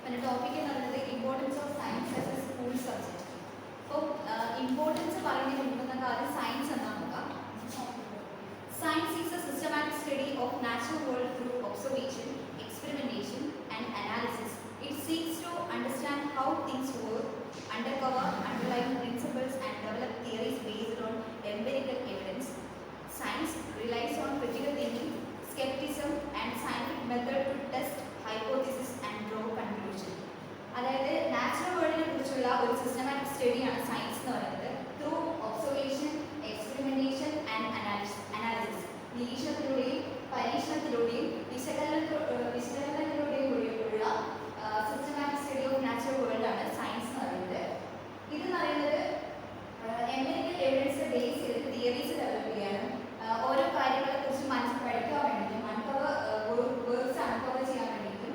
പിന്നെ ടോപ്പിക് എന്ന് പറയുന്നത് importance of science as A school subject. അപ്പോൾ ഇമ്പോർട്ടൻസ് പറയുന്നതിന് മുമ്പ് നമുക്ക് ആദ്യം സയൻസ് എന്താണെന്ന് നോക്കാം. Science is A systematic study of natural world through observation, experimentation and analysis. It seeks to understand how things work, uncover underlying principles and develop theories based on empirical evidence. Science relies on critical thinking, skepticism and scientific method to test hypothesis and draw conclusion. അതായത് natural വേൾഡിനെ കുറിച്ചുള്ള ഒരു systematic സ്റ്റഡിയാണ് science എന്ന് പറയുന്നത്. Through observation, experimentation and analysis, നിരീക്ഷണത്തിലൂടെയും പരീക്ഷണത്തിലൂടെയും വിശകലനത്തിലൂടെയും കൂടിയുള്ള systematic study of natural world ആണ് സയൻസ് എന്ന് പറയുന്നത്. ഇതെന്ന് പറയുന്നത് എംപിരിക്കൽ എവിഡൻസ് ബേസ് ചെയ്ത് തിയറീസ് ഡെവലപ്പ് ചെയ്യാനും ഓരോ കാര്യങ്ങളെ കുറിച്ച് മനസ്സിൽ പഠിക്കാൻ വേണ്ടിയിട്ടും വേർഡ്സ് അൺകവർ ചെയ്യാൻ വേണ്ടിയിട്ടും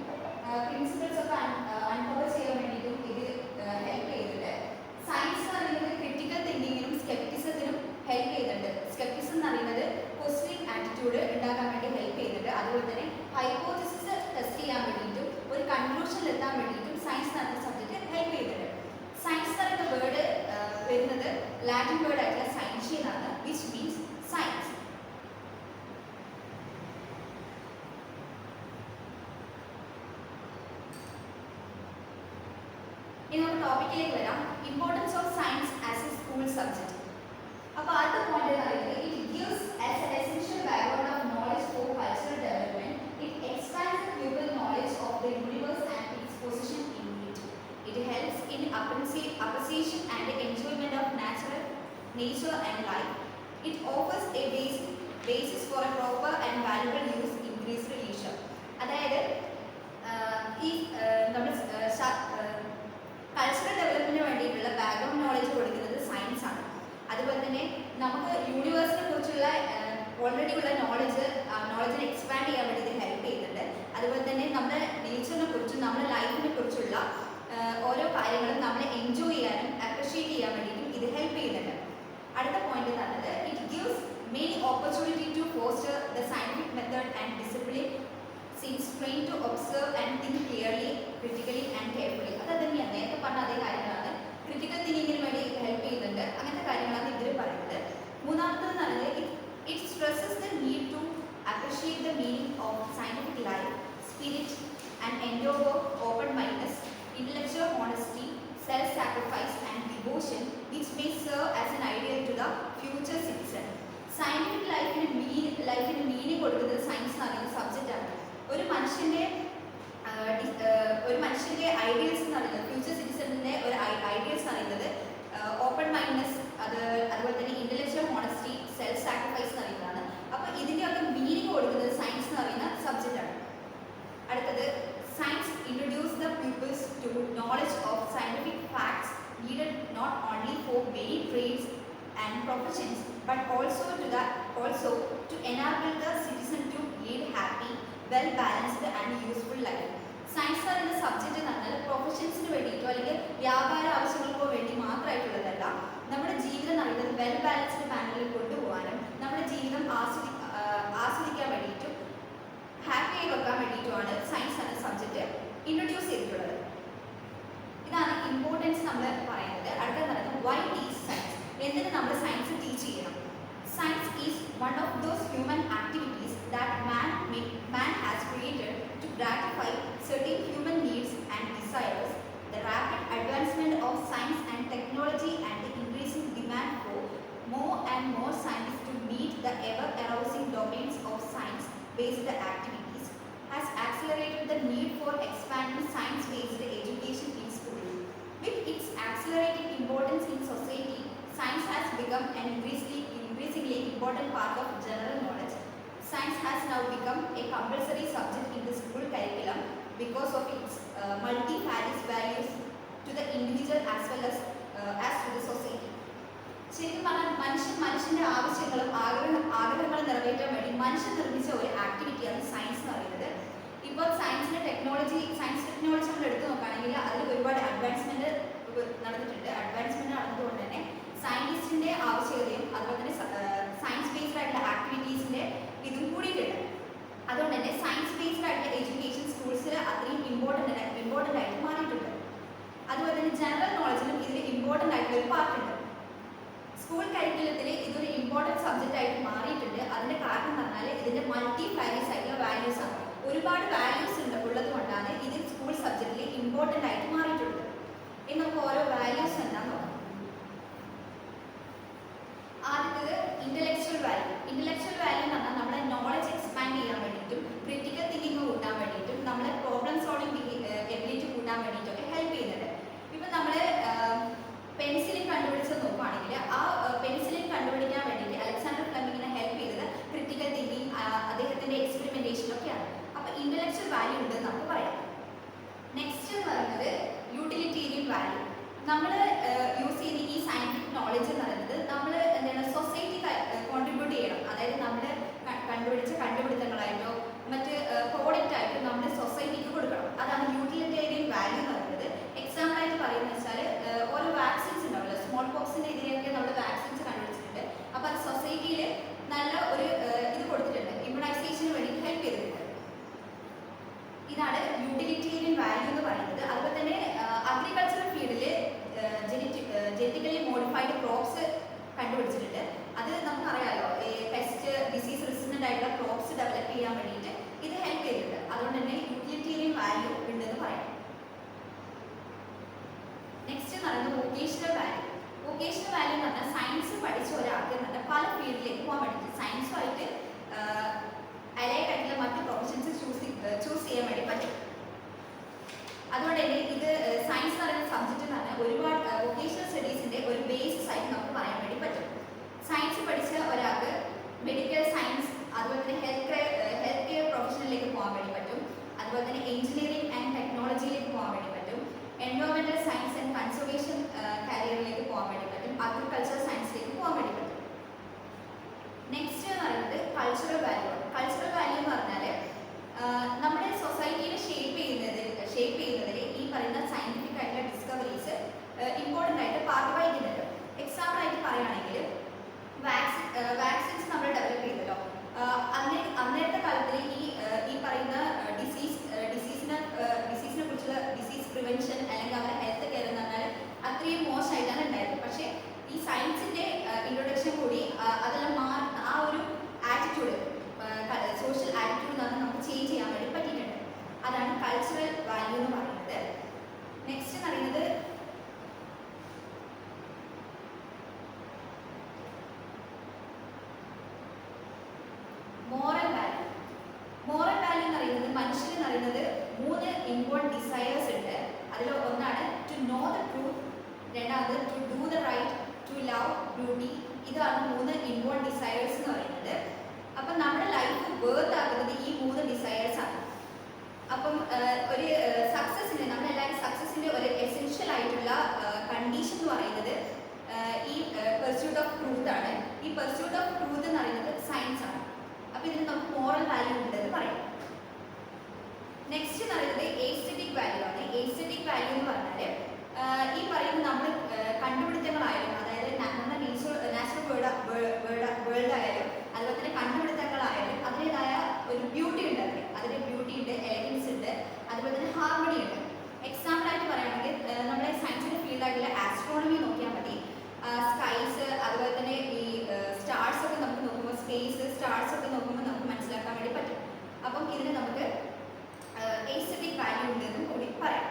പ്രിൻസിപ്പിൾസ് ഒക്കെ അൺകവർ ചെയ്യാൻ വേണ്ടിയിട്ടും ഇത് ഹെൽപ്പ് ചെയ്തിട്ടുണ്ട്. സയൻസ് എന്ന് പറയുന്നത് ക്രിട്ടിക്കൽ തിങ്കിങ്ങിനും സ്കെപ്റ്റിസത്തിനും ഹെൽപ്പ് ചെയ്യുന്നുണ്ട്. സ്കെപ്റ്റിസം എന്ന് പറയുന്നത് പോസിറ്റീവ് ആറ്റിറ്റ്യൂഡ് ഉണ്ടാക്കാൻ വേണ്ടി ഹെൽപ്പ് ചെയ്യുന്നുണ്ട്. അതുപോലെ തന്നെ ഹൈപ്പോത്തിസിസ് ടെസ്റ്റ് ചെയ്യാൻ വേണ്ടിയിട്ടും ഒരു കൺക്ലൂഷനിൽ എത്താൻ വേണ്ടിയിട്ടും സയൻസ് എന്ന് പറയുന്ന സബ്ജക്റ്റ് ഹെൽപ്പ് ചെയ്തിട്ടുണ്ട്. സയൻസ് എന്ന് പറയുന്ന വേർഡ് വരുന്നത് ലാറ്റിൻ വേർഡ് ആയിട്ടുള്ള സയൻഷ്യ എന്നാണ്, വിച്ച് മീൻസ് സയൻസ്. ഇനി നമുക്ക് ടോപ്പിക്കിലേക്ക് വരാം. Importance of science as A school subject. അപ്പോൾ ആദ്യത്തെ പോയിന്റ് എന്ന് പറയുന്നത് it gives as an essential background of knowledge for cultural development. It expands the people knowledge of the universe and it's position in it. It helps in appreciation and enjoyment of nature and life. It offers a basis for a proper and valuable use increased leisure. അതായത് ഈ നമ്മൾ cultural ഡെവലപ്മെന്റിന് വേണ്ടിയിട്ടുള്ള background knowledge കൊടുക്കുന്നത് science ആണ്. അതുപോലെ തന്നെ നമുക്ക് യൂണിവേഴ്സിനെ കുറിച്ചുള്ള ഓൾറെഡി ഉള്ള നോളജിനെ എക്സ്പാൻഡ് ചെയ്യാൻ വേണ്ടി ഇത് ഹെൽപ്പ് ചെയ്യുന്നുണ്ട്. അതുപോലെ തന്നെ നമ്മുടെ നേച്ചറിനെ കുറിച്ചും നമ്മുടെ ലൈഫിനെ കുറിച്ചുള്ള ഓരോ കാര്യങ്ങളും നമ്മളെ എൻജോയ് ചെയ്യാനും അപ്രിഷിയേറ്റ് ചെയ്യാൻ വേണ്ടിയിട്ടും ഇത് ഹെൽപ്പ് ചെയ്യുന്നുണ്ട്. അടുത്ത പോയിന്റ് എന്ന് പറയുന്നത് it gives many opportunity to foster the scientific method and discipline since trained to observe and think clearly, critically and carefully. അത് തന്നെയാണ് നേരത്തെ പറഞ്ഞ അതേ കാര്യങ്ങളാണ്. ക്രിട്ടിക്കൽ തിങ്കിങ്ങിന് വേണ്ടി ഹെൽപ്പ് ചെയ്യുന്നുണ്ട്. അങ്ങനത്തെ കാര്യങ്ങളാണ് ഇതിൽ പറയുന്നത്. മൂന്നാമത്തേന്ന് പറയുന്നത് it stresses the need to appreciate the meaning of scientific life, spirit and endeavour, open mindedness, intellectual honesty, self-sacrifice and devotion which may serve as an ideal to the future citizen. Scientific ലൈഫിന് meaning കൊടുക്കുന്നത് science എന്ന് പറയുന്ന subject ആണ്. ഒരു മനുഷ്യന്റെ ideals എന്ന് പറയുന്നത്, future സിറ്റിസണിന്റെ ഒരു ഐഡിയൽസ് എന്ന് പറയുന്നത് ഓപ്പൺ മൈൻഡ്നെസ്, അതുപോലെ തന്നെ ഇന്റലക്ച്വൽ ഹോണസ്റ്റി, സെൽഫ് സാക്രിഫൈസ് എന്ന് പറയുന്നതാണ്. അപ്പോൾ ഇതിൻ്റെയൊക്കെ മീനിങ് കൊടുക്കുന്നത് സയൻസ് എന്ന് പറയുന്ന സബ്ജക്റ്റ് ആണ്. അടുത്തത് science introduce the peoples to knowledge of scientific facts needed not only for many trades and professions but also to enable the citizen to lead happy, well balanced and useful life. Science പറയുന്ന subject എന്ന് പറഞ്ഞാൽ പ്രൊഫഷൻസിന് വേണ്ടിയിട്ടോ അല്ലെങ്കിൽ വ്യാപാര ആവശ്യങ്ങൾക്കോ വേണ്ടി മാത്രമായിട്ടുള്ളതല്ല. നമ്മുടെ ജീവിതം എന്ന് പറയുന്നത് വെൽ ബാലൻസ്ഡ് മാനറിൽ കൊണ്ടുപോകാനും നമ്മുടെ ജീവിതം ആസ്വദിക്കാൻ വേണ്ടിയിട്ടും ഹാപ്പി ആയി വെക്കാൻ വേണ്ടിയിട്ടുമാണ് സയൻസ് എന്ന സബ്ജക്റ്റ് ഇൻട്രൊഡ്യൂസ് ചെയ്തിട്ടുള്ളത്. ഇതാണ് ഇമ്പോർട്ടൻസ് നമ്മൾ പറയുന്നത്. അടുത്തത് പറയുന്നത് വൈ ഈസ് സയൻസ്, എന്തിന് നമ്മൾ സയൻസ് ടീച്ച് ചെയ്യണം. Science is one of those human activities that man has created to gratify certain human needs and desires. The rapid advancement of science and technology and the increasing demand for more and more scientists to meet the ever-arousing domains of science-based activities has accelerated the need for expanding science-based education in schools. With its accelerating importance in society, science has become an increasingly important part of general knowledge. Science has now become a compulsory subject in the school curriculum because of its multifarious values to the individual as well as to the society. ശരിക്കും പറഞ്ഞാൽ മനുഷ്യന്റെ ആവശ്യങ്ങളും ആഗ്രഹങ്ങളും നിറവേറ്റാൻ വേണ്ടി മനുഷ്യൻ നിർമ്മിച്ച ഒരു ആക്ടിവിറ്റിയാണ് സയൻസ് എന്ന് പറയുന്നത്. ഇപ്പോൾ സയൻസ് ടെക്നോളജി നമ്മൾ എടുത്തു നോക്കുകയാണെങ്കിൽ അതിൽ ഒരുപാട് അഡ്വാൻസ്മെന്റ് നടന്നിട്ടുണ്ട്. അഡ്വാൻസ്മെന്റ് നടന്നതുകൊണ്ട് തന്നെ സയന്റിസ്റ്റിന്റെ ആവശ്യകതയും അതുപോലെ തന്നെ സയൻസ് ബേസ്ഡ് ആയിട്ടുള്ള ആക്ടിവിറ്റീസിന്റെ ഇതും കൂടിയിട്ടുണ്ട്. അതുകൊണ്ട് തന്നെ സയൻസ് ബേസ്ഡ് ആയിട്ടുള്ള എഡ്യൂക്കേഷൻ സ്കൂൾസിൽ അത്രയും ഇമ്പോർട്ടൻ്റ് ആയിട്ട് നമ്മുടെ ജനറൽ നോളജിലും ഇതിൽ ഇമ്പോർട്ടൻ്റ് ആയിട്ടുള്ള ഒരു പാർട്ടുണ്ട്. സ്കൂൾ കരിക്കുലത്തിൽ ഇതൊരു ഇമ്പോർട്ടൻറ്റ് സബ്ജക്റ്റ് ആയിട്ട് മാറിയിട്ടുണ്ട്. അതിന്റെ കാരണം എന്ന് പറഞ്ഞാൽ ഇതിന്റെ മൾട്ടി വാല്യൂസ് ആയിട്ടുള്ള വാല്യൂസ് ആണ്. ഒരുപാട് വാല്യൂസ് ഉള്ളത് കൊണ്ടാണ് ഇത് സ്കൂൾ സബ്ജക്റ്റിൽ ഇമ്പോർട്ടൻ്റ് ആയിട്ട് മാറിയിട്ടുള്ളത്. ഇനി നമുക്ക് ഓരോ വാല്യൂസ് എന്താണെന്ന് നോക്കാം. ആദ്യത്തേത് ഇന്റലക്ച്വൽ വാല്യൂ. ഇന്റലക്ച്വൽ വാല്യൂ എന്ന് പറഞ്ഞാൽ നമ്മുടെ നോളജ് എക്സ്പാൻഡ് ചെയ്യാൻ വേണ്ടിയിട്ടും ക്രിട്ടിക്കൽ തിങ്കിങ് കൂട്ടാൻ വേണ്ടിയിട്ടും നമ്മളെ പ്രോബ്ലം സോൾവിംഗ് എബിലിറ്റി കൂട്ടാൻ വേണ്ടിയിട്ടൊക്കെ ഹെൽപ്പ് ചെയ്യുന്നുണ്ട്. ഇപ്പം നമ്മൾ പെൻസിലിൻ കണ്ടുപിടിച്ചത് നോക്കുകയാണെങ്കിൽ ആ പെൻസിലിൻ കണ്ടുപിടിക്കാൻ വേണ്ടിയിട്ട് അലക്സാണ്ടർ ഫ്ലെമിങ്ങിനെ ഹെൽപ്പ് ചെയ്തത് ക്രിട്ടിക്കൽ തിങ്കിങ്, അദ്ദേഹത്തിന്റെ എക്സ്പെരിമെന്റേഷനൊക്കെയാണ്. അപ്പോൾ ഇന്റലക്ച്വൽ വാല്യൂ ഉണ്ടെന്ന് നമുക്ക് പറയാം. നെക്സ്റ്റ് എന്ന് പറയുന്നത് യൂട്ടിലിറ്റേറിയൻ വാല്യൂ. നമ്മൾ യൂസ് ചെയ്യുന്ന ഈ സയന്റിഫിക് നോളജ് എന്ന് പറയുന്നത് നമ്മൾ എന്താണ് സൊസൈറ്റി കോൺട്രിബ്യൂട്ട് ചെയ്യണം. അതായത് നമ്മൾ കണ്ടുപിടിച്ച കണ്ടുപിടുത്തങ്ങളായിട്ടോ മറ്റ് പ്രോഡക്റ്റ് ആയിട്ടോ നമ്മൾ സൊസൈറ്റിക്ക് കൊടുക്കണം. അതാണ് യൂട്ടിലിറ്റേറിയൻ വാല്യൂ എന്ന് പറയുന്നത്. എക്സാമ്പിൾ ആയിട്ട് പറയുന്നത് വെച്ചാൽ ഓരോ വാക്സിൻസ് ഉണ്ടാവില്ല, സ്മോൾ പോക്സിന്റെ എതിരെയൊക്കെ നമ്മൾ വാക്സിൻസ് കണ്ടുപിടിച്ചിട്ടുണ്ട്. അപ്പോൾ അത് സൊസൈറ്റിയിൽ നല്ല ഒരു ഇത് കൊടുത്തിട്ടുണ്ട്, ഇമ്മ്യൂണൈസേഷന് വേണ്ടി ഹെൽപ്പ് ചെയ്തിട്ടുണ്ട്. ഇതാണ് യൂട്ടിലിറ്റേറിയൻ വാല്യൂ എന്ന് പറയുന്നത്. അതുപോലെ തന്നെ അഗ്രികൾച്ചറൽ ഫീൽഡിൽ ജനറ്റിക്കലി മോഡിഫൈഡ് ക്രോപ്സ് കണ്ടുപിടിച്ചിട്ടുണ്ട്. അത് നമുക്കറിയാലോ, പെസ്റ്റ് ഡിസീസ് റെസിസ്റ്റന്റ് ആയിട്ടുള്ള ക്രോപ്സ് ഡെവലപ്പ് ചെയ്യാൻ വേണ്ടിയിട്ട് ഇത് ഹെൽപ്പ് ചെയ്തിട്ടുണ്ട്. അതുകൊണ്ട് തന്നെ യൂട്ടിലിറ്റേറിയൻ വാല്യൂ ഉണ്ടെന്ന് പറയാം. നെക്സ്റ്റ് എന്ന് പറയുന്നത് വൊക്കേഷണൽ വാല്യൂ. വൊക്കേഷണൽ വാല്യൂ എന്ന് പറഞ്ഞാൽ സയൻസ് പഠിച്ച ഒരാൾക്ക് എന്ന് പറഞ്ഞാൽ പല ഫീൽഡിലേക്ക് പോകാൻ വേണ്ടിയിട്ട് സയൻസുമായിട്ട് അലൈഡ് ആയിട്ടുള്ള മറ്റ് പ്രൊഫഷൻസ് ചൂസ് ചെയ്യാൻ വേണ്ടി പറ്റും. അതുകൊണ്ട് തന്നെ ഇത് സയൻസ് എന്ന് പറയുന്ന സബ്ജക്റ്റ് എന്ന് പറഞ്ഞാൽ ഒരുപാട് വൊക്കേഷണൽ സ്റ്റഡീസിന്റെ ഒരു ബേസിസ് ആയിട്ട് നമുക്ക് പറയാൻ വേണ്ടി പറ്റും. സയൻസ് പഠിച്ച ഒരാൾക്ക് മെഡിക്കൽ സയൻസ്, അതുപോലെ തന്നെ ഹെൽത്ത് കെയർ പ്രൊഫഷനിലേക്ക് പോകാൻ വേണ്ടി പറ്റും. അതുപോലെ തന്നെ എഞ്ചിനീയറിംഗ് ആൻഡ് ടെക്നോളജിയിലേക്ക് പോകാൻ വേണ്ടി പറ്റും. എൻവയോൺമെന്റൽ സയൻസ് ആൻഡ് കൺസർവേഷൻ കരിയറിലേക്ക് പോകാൻ വേണ്ടി പറ്റും. അഗ്രികൾച്ചർ സയൻസിലേക്ക് പോകാൻ വേണ്ടി പറ്റും. നെക്സ്റ്റ് എന്ന് പറയുന്നത് കൾച്ചറൽ വാല്യൂ. കൾച്ചറൽ വാല്യൂ എന്ന് പറഞ്ഞാൽ നമ്മുടെ സൊസൈറ്റിയെ ഷേപ്പ് ചെയ്യുന്നതിൽ ഈ പറയുന്ന സയന്റിഫിക് ആയിട്ടുള്ള ഡിസ്കവറീസ് ഇമ്പോർട്ടൻ്റ് ആയിട്ട് പാർട്ട് വഹിക്കുന്നുണ്ട്. എക്സാമ്പിൾ ആയിട്ട് പറയുകയാണെങ്കിൽ വാക്സിൻസ് നമ്മൾ ഡെവലപ്പ് ചെയ്തല്ലോ. അന്നേരത്തെ കാലത്തിൽ ഈ പറയുന്ന ഡിസീസിനെ കുറിച്ചുള്ള ഡിസീസ് പ്രിവെൻഷൻ അല്ലെങ്കിൽ അവരുടെ ഹെൽത്ത് കെയർ എന്ന് പറഞ്ഞാൽ അത്രയും മോശമായിട്ടാണ് ഉണ്ടായിരുന്നത്. പക്ഷേ ഈ സയൻസിന്റെ ഇൻട്രൊഡക്ഷൻ കൂടി അതെല്ലാം ആ ഒരു ആറ്റിറ്റ്യൂഡ്, സോഷ്യൽ ആറ്റിറ്റ്യൂഡ് എന്ന് പറഞ്ഞാൽ നമുക്ക് ചേഞ്ച് ചെയ്യാൻ വേണ്ടി പറ്റിയിട്ടുണ്ട്. അതാണ് കൾച്ചറൽ വാല്യൂ എന്ന് പറയുന്നത്. നെക്സ്റ്റ് എന്ന് പറയുന്നത് മോറൽ വാല്യൂ. മോറൽ വാല്യൂ എന്ന് പറയുന്നത് മനുഷ്യൻ എന്ന് പറയുന്നത് 3 ഇമ്പോർട്ടൻറ്റ് ഡിസയേഴ്സ് ഉണ്ട്. അതിൽ ഒന്നാണ് ടു നോ ദ ട്രൂത്ത്, രണ്ടാമത് to do the right, to love beauty. ഇതാണ് 3 ഇമ്പോർട്ടൻറ്റ് ഡിസയേഴ്സ് എന്ന് പറയുന്നത്. അപ്പം നമ്മുടെ ലൈഫ് വേർത്ത് ആക്കുന്നത് ഈ 3 ഡിസയേഴ്സ് ആണ്. അപ്പം ഒരു സക്സസിൻ്റെ, നമ്മളെല്ലാവരും സക്സസിൻ്റെ ഒരു എസെൻഷ്യൽ ആയിട്ടുള്ള കണ്ടീഷൻ എന്ന് പറയുന്നത് ഈ പെർസ്യൂട്ട് ഓഫ് ട്രൂത്ത് ആണ്. ഈ പെർസ്യൂട്ട് ഓഫ് ട്രൂത്ത് എന്ന് പറയുന്നത് സയൻസ് ആണ്. അപ്പോൾ ഇതിന് നമുക്ക് മോറൽ വാല്യൂ ഉണ്ടെന്ന് പറയാം. നെക്സ്റ്റ് എന്ന് പറയുന്നത് എസ്തെറ്റിക് വാല്യൂ ആണ്. എസ്തെറ്റിക് വാല്യൂ എന്ന് പറഞ്ഞാൽ ഈ പറയുന്ന നമ്മൾ കണ്ടുപിടുത്തങ്ങളായാലും, അതായത് നമ്മുടെ നാച്ചുറൽ വേൾഡ് ആയാലും അതുപോലെ തന്നെ കണ്ടുപിടുത്തങ്ങളായാലും അതിൻ്റെതായ ഒരു ബ്യൂട്ടി ഉണ്ട്. അതിന് ബ്യൂട്ടി ഉണ്ട്, എലഗൻസ് ഉണ്ട്, അതുപോലെ തന്നെ ഹാർമണി ഉണ്ട്. എക്സാമ്പിൾ ആയിട്ട് പറയുകയാണെങ്കിൽ നമ്മുടെ സയൻസിൻ്റെ ഫീൽഡായിട്ടുള്ള ആസ്ട്രോണമി നോക്കിയാൽ മതി. സ്കൈസ്, അതുപോലെ തന്നെ ഈ സ്റ്റാർസ് ഒക്കെ നമുക്ക് നോക്കുമ്പോൾ, സ്പേസ് സ്റ്റാർസ് ഒക്കെ നോക്കുമ്പോൾ നമുക്ക് മനസ്സിലാക്കാൻ വേണ്ടി പറ്റും. അപ്പം ഇതിന് നമുക്ക് എസ്തെറ്റിക് വാല്യൂ ഉണ്ടെന്നും കൂടി പറയാം.